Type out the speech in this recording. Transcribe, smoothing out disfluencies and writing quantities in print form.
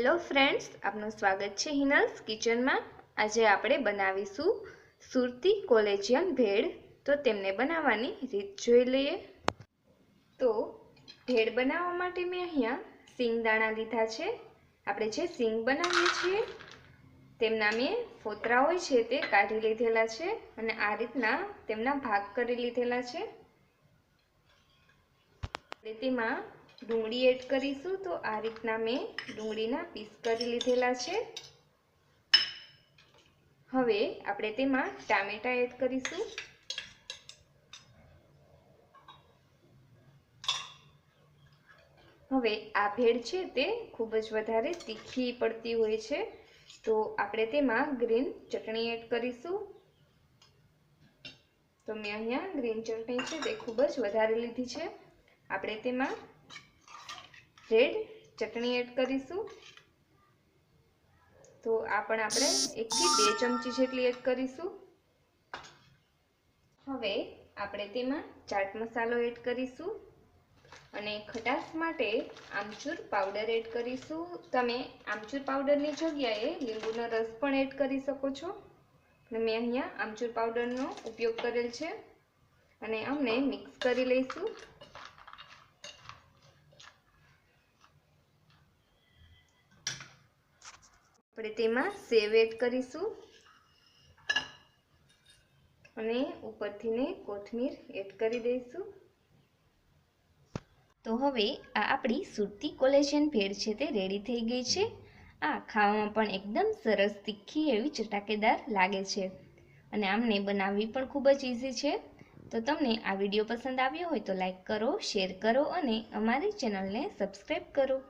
Hello friends, आपનું સ્વાગત છે હિનલ્સ કિચનમાં। આજે આપણે બનાવીશું સુરતી કોલેજિયન ભેળ। તો તેમને બનાવવાની રીત જોઈ લઈએ। તો ભેળ બનાવવા માટે મેં અહીંયા સિંગદાણા લીધા છે। આપણે જે સિંગ બનાવીએ છીએ તેમના મેં ફોતરા હોય છે તે કાઢી લીધેલા છે અને આ રીતના તેમના ભાગ કરી લીધેલા છે। તેમાં ડુંગળી એડ કરીશું। तो आ रीतना मैं डूंगळीना पीस करी लीधेला छे। हवे आपणे तेमां टामेटा एड करीशुं। हवे आ भेळ छे ते खूब ज वधारे तीखी पड़ती होय छे, तो आपणे तेमां ग्रीन चटणी एड करीशुं। तो मैं अहींया ग्रीन चटणी छे ते खूब ज वधारे लीधी छे। आपणे तेमां रेड चटणी एड करीशुं। तो आ पण आपणे 1 થી 2 चमची जेटली एड करीशुं। हवे आपणे तेमां चाट मसालो एड करीशुं अने खटास माटे आमचूर पाउडर एड करीशुं। तमे आमचूर पाउडरनी जग्याए લીંબુનો रस पण एड करी शको छो। मैं अहींया आमचूर पाउडरनो उपयोग करेल छे अने अमने मिक्स करी लईशुं। આપણે તેમાં સેવ એડ કરીશું અને ઉપરથી કોથમીર એડ કરી દઈશું। તો હવે આ આપણી સુરતી કોલેજિયન ભેળ છે તે રેડી થઈ ગઈ છે। આ ખાવામાં પણ એકદમ સરસ તીખી એવી ચટાકેદાર લાગે છે અને આમને બનાવવી પણ ખૂબ જ ઈઝી છે। તો તમને આ વિડીયો પસંદ આવ્યો હોય તો લાઈક કરો, શેર કરો અને અમારી ચેનલને સબસ્ક્રાઈબ કરો।